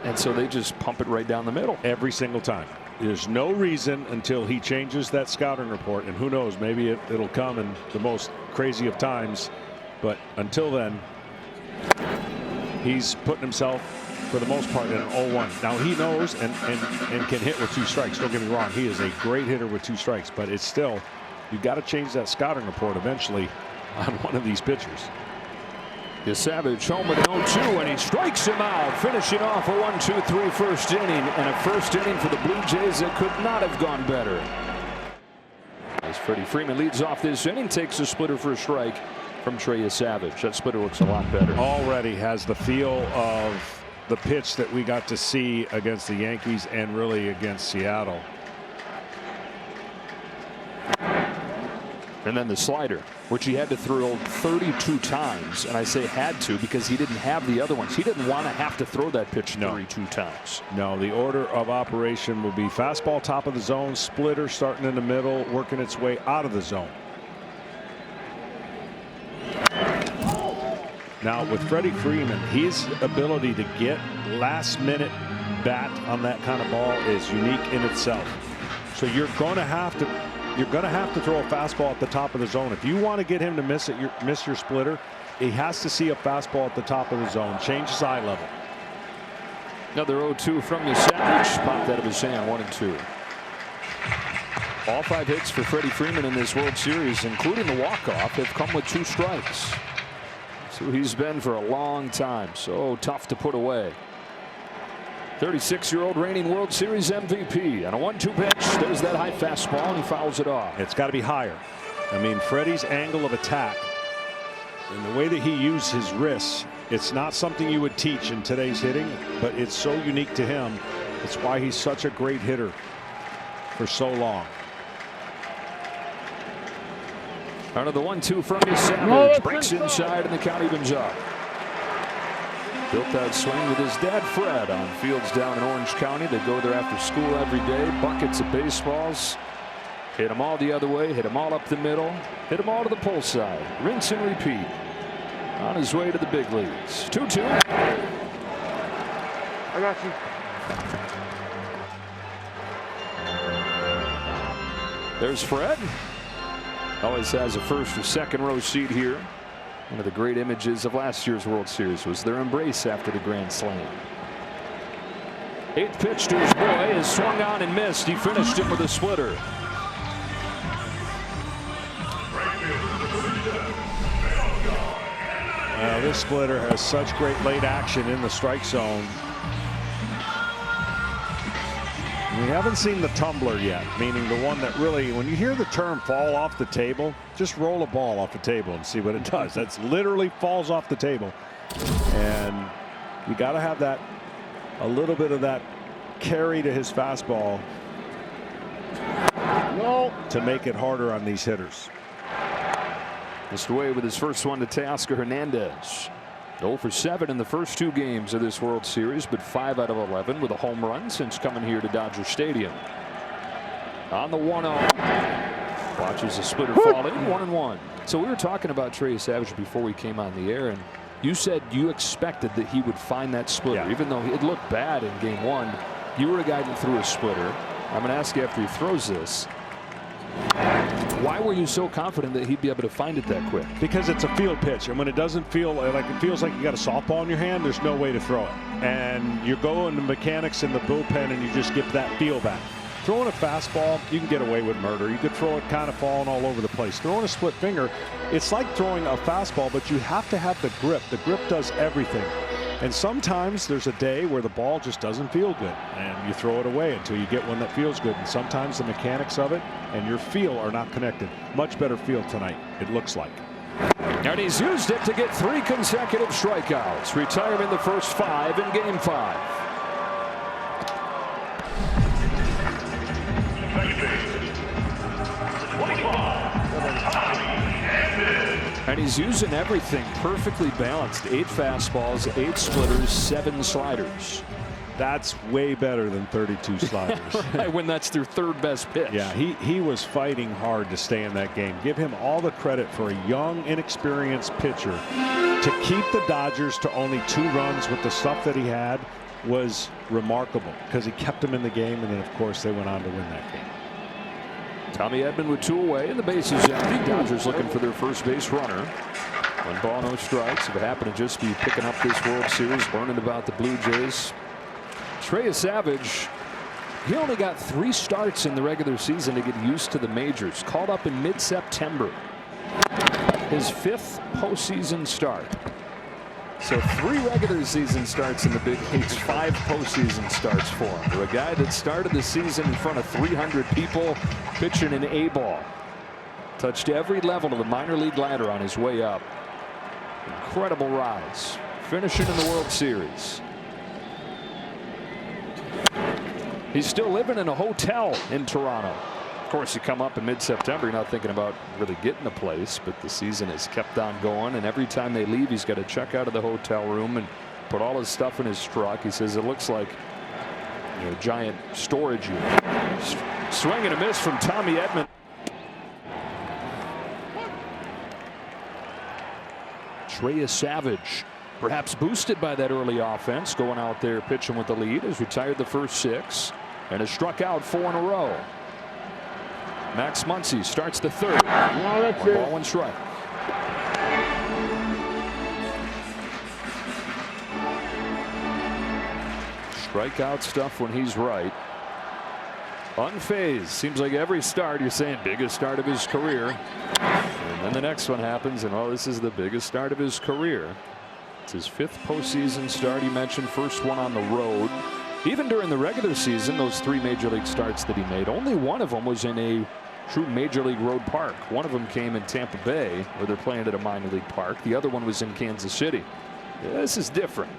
And so they just pump it right down the middle. Every single time. There's no reason until he changes that scouting report. And who knows, maybe it'll come in the most crazy of times. But until then, he's putting himself, for the most part, in an 0-1. Now he knows and can hit with 2 strikes. Don't get me wrong. He is a great hitter with 2 strikes. But it's still, you've got to change that scouting report eventually on one of these pitchers. Yesavage home with an 0-2, and he strikes him out, finishing off a 1-2-3 first inning, and a first inning for the Blue Jays that could not have gone better. As Freddie Freeman leads off this inning, takes a splitter for a strike from Trey Yesavage. That splitter looks a lot better. Already has the feel of the pitch that we got to see against the Yankees and really against Seattle. And then the slider, which he had to throw 32 times. And I say had to because he didn't have the other ones. He didn't want to have to throw that pitch 32 times. No, the order of operation will be fastball top of the zone, splitter starting in the middle, working its way out of the zone. Now with Freddie Freeman, his ability to get last minute bat on that kind of ball is unique in itself. So you're going to have to throw a fastball at the top of the zone. If you want to get him to miss your splitter, he has to see a fastball at the top of the zone. Change his eye level. Another 0-2 from Yesavage. Popped out of his hand, 1-2. All 5 hits for Freddie Freeman in this World Series, including the walk-off, have come with 2 strikes. So he's been for a long time. So tough to put away. 36-year-old reigning World Series MVP on a 1-2 pitch. There's that high fastball, and he fouls it off. It's got to be higher. I mean, Freddie's angle of attack and the way that he used his wrists, it's not something you would teach in today's hitting, but it's so unique to him. It's why he's such a great hitter for so long. Another 1-2 from Yesavage. Breaks inside, and the count evens up. Built that swing with his dad Fred on fields down in Orange County. They go there after school every day. Buckets of baseballs. Hit them all the other way. Hit them all up the middle. Hit them all to the pull side. Rinse and repeat. On his way to the big leagues. 2-2. I got you. There's Fred. Always has a first or second row seat here. One of the great images of last year's World Series was their embrace after the grand slam. 8th pitch to his boy is swung on and missed. He finished it with a splitter. This splitter has such great late action in the strike zone. We haven't seen the tumbler yet, meaning the one that really, when you hear the term fall off the table, just roll a ball off the table and see what it does. That's literally falls off the table. And you got to have that, a little bit of that carry to his fastball to make it harder on these hitters. Missed away with his first one to Teoscar Hernandez. 0 for 7 in the first 2 games of this World Series, but 5 out of 11 with a home run since coming here to Dodger Stadium. On the 1-0. Watches the splitter fall in, 1-1. So we were talking about Trey Yesavage before we came on the air, and you said you expected that he would find that splitter. Even though it looked bad in game 1, you were a guy that threw a splitter. I'm going to ask you after he throws this, why were you so confident that he'd be able to find it that quick? Because it's a field pitch, and when it doesn't feel like, it feels like you got a softball in your hand, there's no way to throw it. And you go in the mechanics in the bullpen and you just get that feel back. Throwing a fastball, you can get away with murder. You could throw it kind of falling all over the place. Throwing a split finger, it's like throwing a fastball, but you have to have the grip. The grip does everything. And sometimes there's a day where the ball just doesn't feel good, and you throw it away until you get one that feels good. And sometimes the mechanics of it and your feel are not connected. Much better feel tonight, it looks like. And he's used it to get 3 consecutive strikeouts. Retire him in the first 5 in game 5. And he's using everything perfectly balanced. 8 fastballs, 8 splitters, 7 sliders. That's way better than 32 sliders. Right, when that's their 3rd best pitch. Yeah, he was fighting hard to stay in that game. Give him all the credit for a young, inexperienced pitcher to keep the Dodgers to only 2 runs with the stuff that he had. was remarkable because he kept them in the game, and then of course they went on to win that game. Tommy Edman with 2 away, and the bases empty. Dodgers looking for their first base runner. 1 ball, no strikes. If it happened to just be picking up this World Series, learning about the Blue Jays. Trey Yesavage, he only got 3 starts in the regular season to get used to the majors. Called up in mid-September. His 5th postseason start. So 3 regular season starts in the big leagues, 5 postseason starts for him. For a guy that started the season in front of 300 people pitching an A-ball. Touched every level of the minor league ladder on his way up. Incredible rise. Finishing in the World Series. He's still living in a hotel in Toronto. Of course, you come up in mid-September, you're not thinking about really getting a place, but the season has kept on going, and every time they leave, he's got to check out of the hotel room and put all his stuff in his truck. He says it looks like, you know, a giant storage unit. Swing and a miss from Tommy Edman. Trey Yesavage, perhaps boosted by that early offense, going out there pitching with the lead, has retired the first 6 and has struck out 4 in a row. Max Muncy starts the 3rd. 1 ball, 1 strike. Strikeout stuff when he's right. Unfazed. Seems like every start you're saying biggest start of his career. And then the next one happens, and oh, this is the biggest start of his career. It's his 5th postseason start. He mentioned first one on the road. Even during the regular season, those 3 major league starts that he made, only one of them was in a true major league road park. One of them came in Tampa Bay, where they're playing at a minor league park. The other one was in Kansas City. Yeah, this is different.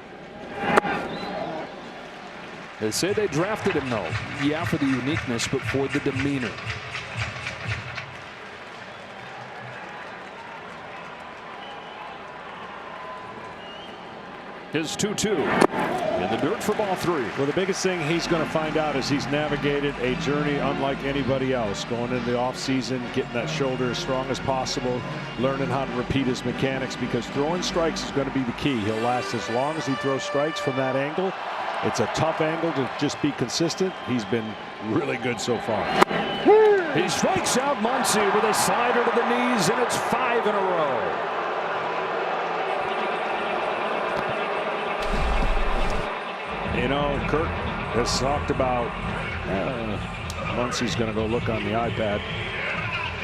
They say they drafted him, though. Yeah, for the uniqueness, but for the demeanor. His 2-2 in the dirt for ball 3. Well, the biggest thing he's going to find out is he's navigated a journey unlike anybody else. Going into the offseason, getting that shoulder as strong as possible, learning how to repeat his mechanics, because throwing strikes is going to be the key. He'll last as long as he throws strikes from that angle. It's a tough angle to just be consistent. He's been really good so far. He strikes out Muncy with a slider to the knees, and it's 5 in a row. You know, Kurt has talked about Muncy's going to go look on the iPad.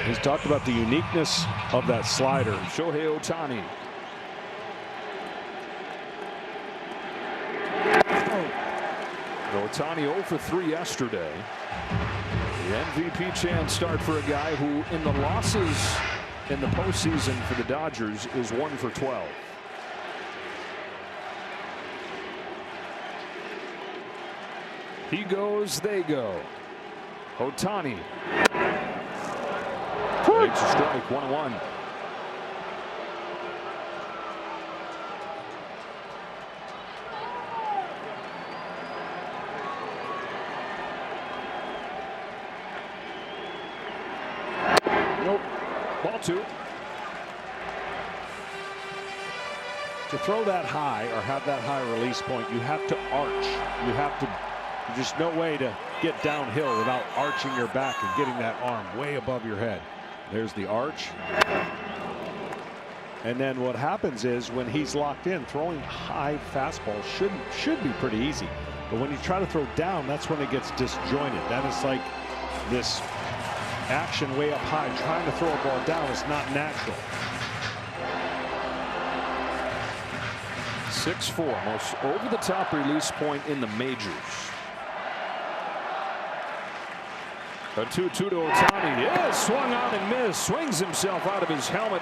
He's talked about the uniqueness of that slider. Shohei Ohtani. Ohtani 0 for 3 yesterday. The MVP chance start for a guy who, in the losses in the postseason for the Dodgers, is 1 for 12. He goes, they go. Ohtani takes a strike, 1-1. Nope. Ball 2. To throw that high or have that high release point, you have to arch. You have to. There's just no way to get downhill without arching your back and getting that arm way above your head. There's the arch. And then what happens is when he's locked in, throwing high fastball should be pretty easy. But when you try to throw down, that's when it gets disjointed. That is like this action way up high. Trying to throw a ball down is not natural. 6'4", most over-the-top release point in the majors. A 2-2 to Ohtani. Yes, swung out and missed. Swings himself out of his helmet.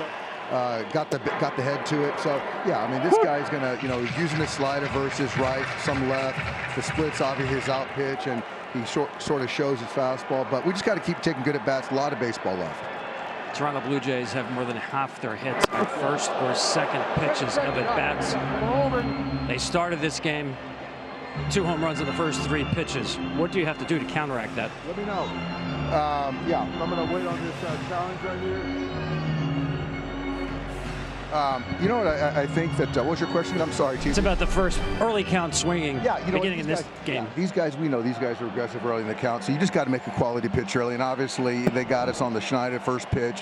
Got the head to it. So yeah, I mean, this guy's gonna, you know, he's using the slider versus right, some left. The split's obviously his out pitch, and he sort of shows his fastball. But we just got to keep taking good at bats. A lot of baseball left. Toronto Blue Jays have more than half their hits on first or second pitches of at bats. They started this game 2 home runs in the first 3 pitches. What do you have to do to counteract that? Let me know. Yeah, I'm gonna wait on this challenge right here. You know what? I think that. What was your question? I'm sorry, Chief. It's about the first early count swinging. Yeah, you know, beginning in this game. Yeah, these guys, we know these guys are aggressive early in the count, so you just got to make a quality pitch early. And obviously, they got us on the Schneider first pitch.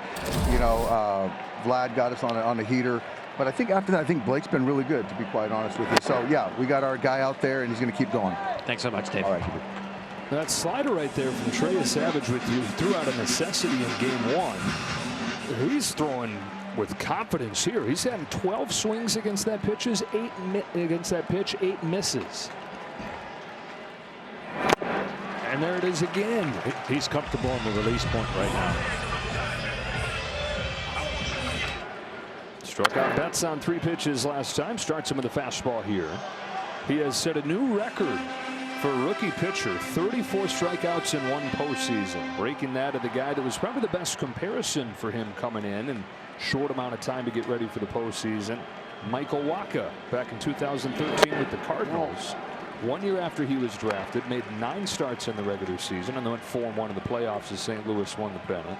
You know, Vlad got us on the heater. But I think after that, I think Blake's been really good, to be quite honest with you. So yeah, we got our guy out there, and he's going to keep going. Thanks so much, Dave. All right. That slider right there from Trey Yesavage with you threw out a necessity in game 1. He's throwing with confidence here. He's had 12 swings against that pitch, 8 misses. And there it is again. He's comfortable in the release point right now. Struck out Betts on 3 pitches last time. Starts him with a fastball here. He has set a new record for a rookie pitcher, 34 strikeouts in 1 postseason, breaking that of the guy that was probably the best comparison for him coming in short amount of time to get ready for the postseason. Michael Wacha back in 2013 with the Cardinals. 1 year after he was drafted, made 9 starts in the regular season and then went 4-1 in the playoffs as St. Louis won the pennant.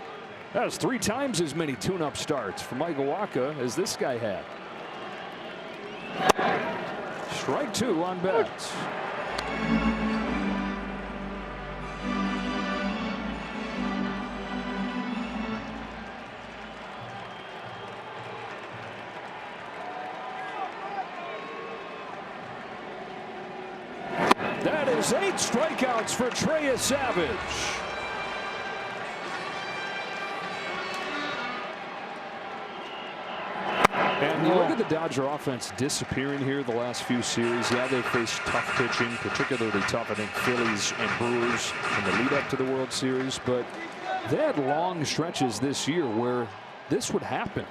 That was 3 times as many tune-up starts for Michael Wacha as this guy had. Strike 2 on Betts. That is 8 strikeouts for Trey Yesavage. And you look at the Dodger offense disappearing here the last few series. Yeah, they faced tough pitching, particularly tough, I think, Phillies and Brewers in the lead up to the World Series. But they had long stretches this year where this would happen.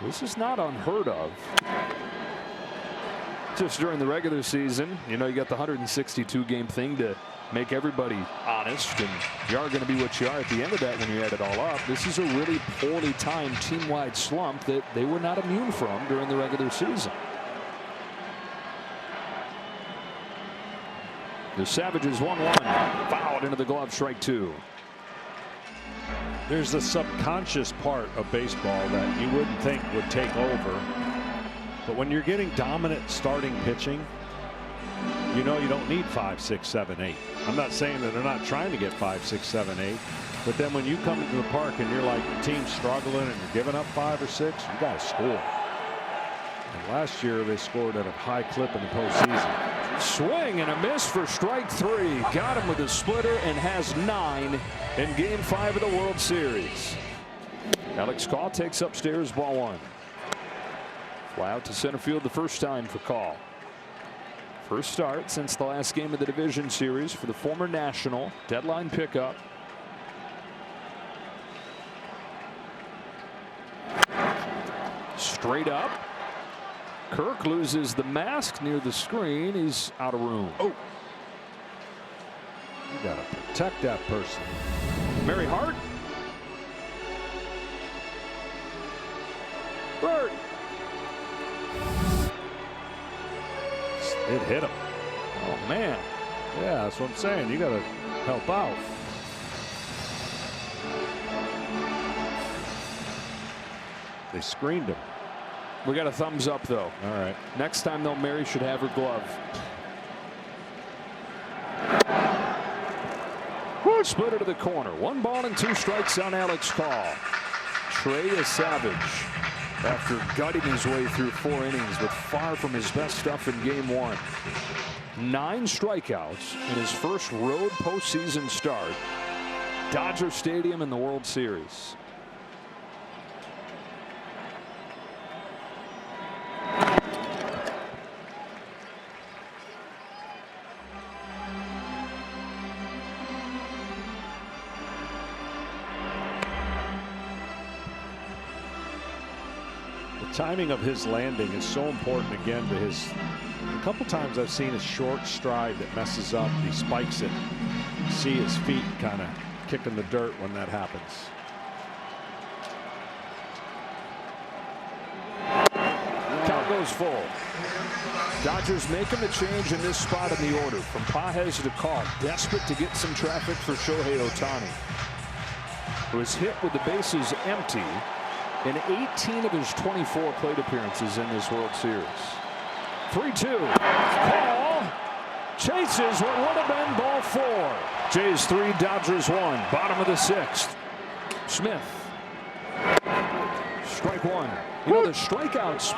This is not unheard of. Just during the regular season, you know, you got the 162 game thing to make everybody honest, and you are going to be what you are at the end of that when you add it all up. This is a really poorly timed team-wide slump that they were not immune from during the regular season. The Savages 1-1, fouled into the glove, strike 2. There's the subconscious part of baseball that you wouldn't think would take over. But when you're getting dominant starting pitching, you know you don't need 5, 6, 7, 8. I'm not saying that they're not trying to get 5, 6, 7, 8. But then when you come into the park and you're like the team's struggling and you're giving up 5 or 6, you got to score. And last year they scored at a high clip in the postseason. Swing and a miss for strike 3. Got him with a splitter and has 9 in game 5 of the World Series. Alex Call takes upstairs, ball 1. Fly out to center field the first time for Call. First start since the last game of the division series for the former National. Deadline pickup. Straight up. Kirk loses the mask near the screen. He's out of room. Oh. You got to protect that person. Mary Hart. Bert. It hit him. Oh, man. Yeah, that's what I'm saying. You got to help out. They screened him. We got a thumbs up, though. All right. Next time, though, Mary should have her glove. Split it to the corner. 1 ball and 2 strikes on Alex Call. Trey Yesavage, after gutting his way through 4 innings with far from his best stuff in game 1. 9 strikeouts in his first road postseason start. Dodger Stadium in the World Series. Timing of his landing is so important again to his. A couple times I've seen a short stride that messes up. He spikes it. You see his feet kind of kicking the dirt when that happens. Count goes full. Dodgers making the change in this spot in the order from Pages to Call. Desperate to get some traffic for Shohei Ohtani, who is hit with the bases empty. in 18 of his 24 plate appearances in this World Series. 3-2. Call. Chases what would have been ball 4. Jays 3, Dodgers 1. Bottom of the 6th. Smith. Strike 1. You know, the strikeouts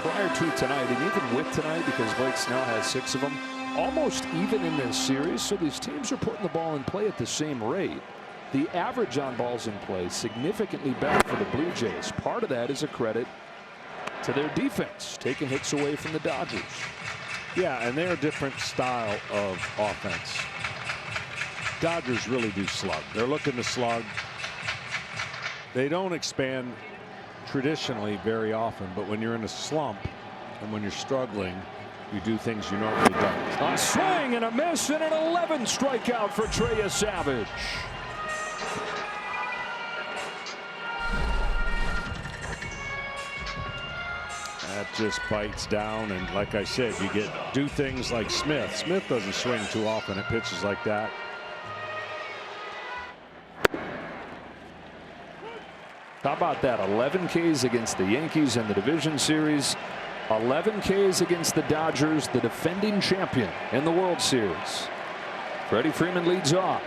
prior to tonight, and even with tonight, because Blake Snell has 6 of them, almost even in this series. So these teams are putting the ball in play at the same rate. The average on balls in play significantly better for the Blue Jays. Part of that is a credit to their defense, taking hits away from the Dodgers. Yeah, and they're a different style of offense. Dodgers really do slug. They're looking to slug. They don't expand traditionally very often, but when you're in a slump and when you're struggling, you do things you normally don't. A swing and a miss and an 11 strikeout for Trey Yesavage. That just bites down, and like I said, you do things like Smith. Smith doesn't swing too often at pitches like that. How about that? 11 Ks against the Yankees in the division series. 11 Ks against the Dodgers, the defending champion in the World Series. Freddie Freeman leads off.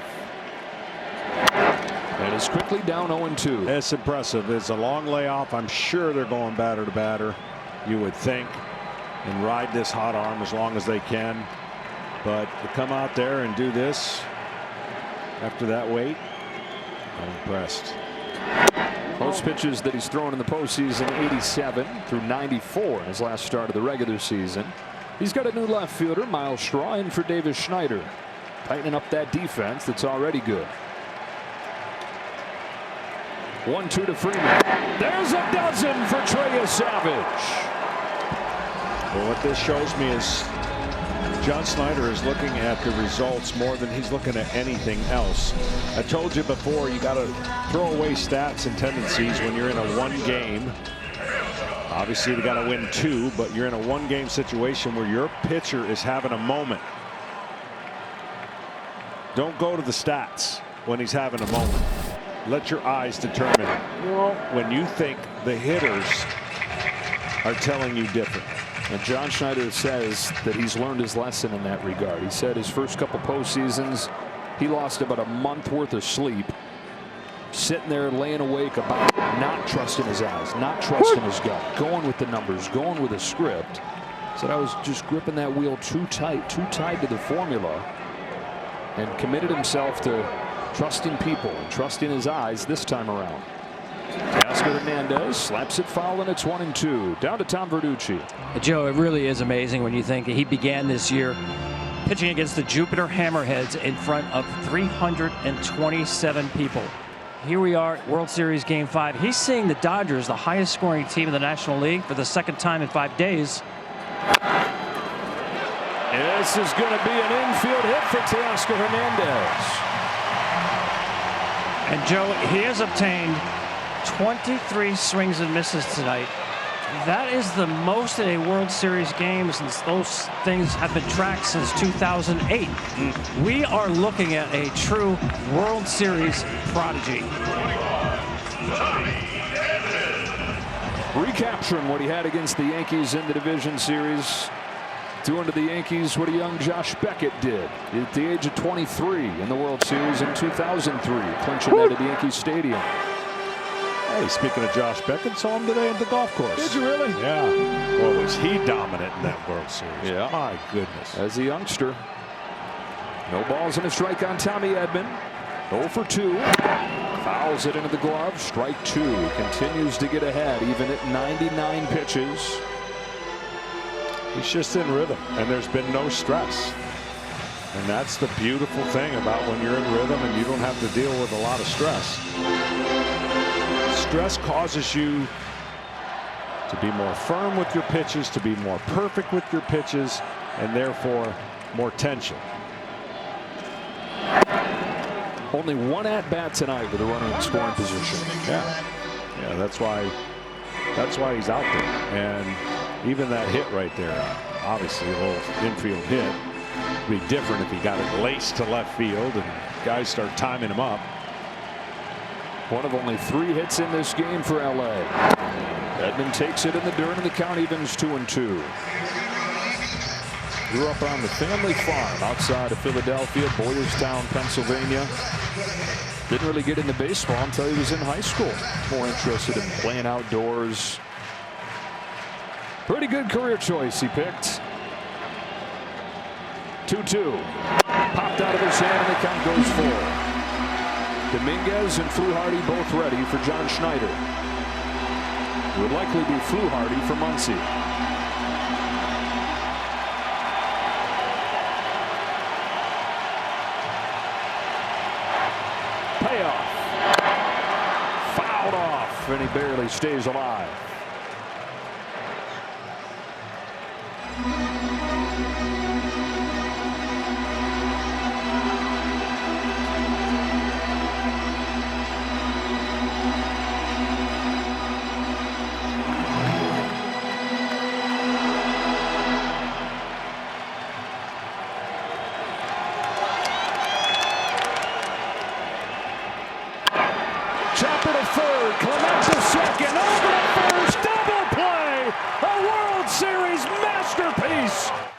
And is quickly down 0-2. It's impressive. It's a long layoff. I'm sure they're going batter to batter, you would think, and ride this hot arm as long as they can. But to come out there and do this after that wait, I'm impressed. Most pitches that he's thrown in the postseason, 87 through 94 in his last start of the regular season. He's got a new left fielder, Miles Straw, in for Davis Schneider, tightening up that defense that's already good. 1-2 to Freeman. There's a dozen for Trey Yesavage. Well, what this shows me is John Snyder is looking at the results more than he's looking at anything else. I told you before, you got to throw away stats and tendencies when you're in a 1-game. Obviously, you got to win 2, but you're in a 1-game situation where your pitcher is having a moment. Don't go to the stats when he's having a moment. Let your eyes determine it. When you think the hitters are telling you different. And John Schneider says that he's learned his lesson in that regard. He said his first couple postseasons, he lost about a month worth of sleep, sitting there laying awake about not trusting his eyes, not trusting his gut, going with the numbers, going with a script. Said I was just gripping that wheel too tight to the formula, and committed himself to trusting people and trusting his eyes this time around. Teoscar Hernandez slaps it foul, and it's 1-2. Down to Tom Verducci. Joe, it really is amazing when you think he began this year pitching against the Jupiter Hammerheads in front of 327 people. Here we are, World Series Game 5. He's seeing the Dodgers, the highest scoring team in the National League, for the second time in 5 days. This is going to be an infield hit for Teoscar Hernandez. And Joe, he has obtained 23 swings and misses tonight. That is the most in a World Series game since those things have been tracked since 2008. We are looking at a true World Series prodigy. Recapturing what he had against the Yankees in the division series. Doing to the Yankees what a young Josh Beckett did at the age of 23 in the World Series in 2003, clinching that at the Yankee Stadium. Hey, speaking of Josh Beckett, saw him today at the golf course. Did you really? Yeah. Well, was he dominant in that World Series? Yeah. My goodness. As a youngster. No balls and a strike on Tommy Edman. 0 for 2. Fouls it into the glove. Strike 2. Continues to get ahead even at 99 pitches. He's just in rhythm, and there's been no stress. And that's the beautiful thing about when you're in rhythm and you don't have to deal with a lot of stress. Stress causes you to be more firm with your pitches, to be more perfect with your pitches, and therefore more tension. Only one at bat tonight with a runner in scoring position. Yeah, that's why he's out there. And even that hit right there, obviously a little infield hit, would be different if he got it laced to left field and guys start timing him up. One of only 3 hits in this game for LA. Edman takes it in the dirt, and the count evens 2-2. Grew up on the family farm outside of Philadelphia, Boyerstown, Pennsylvania. Didn't really get into baseball until he was in high school. More interested in playing outdoors. Pretty good career choice he picked. 2-2. Popped out of his hand, and the count goes 4. Dominguez and Fluharty both ready for John Schneider. It would likely be Fluharty for Muncy. Payoff. Fouled off, and he barely stays alive. Chopper to third, Clement to second, over to first, double play, a World Series masterpiece.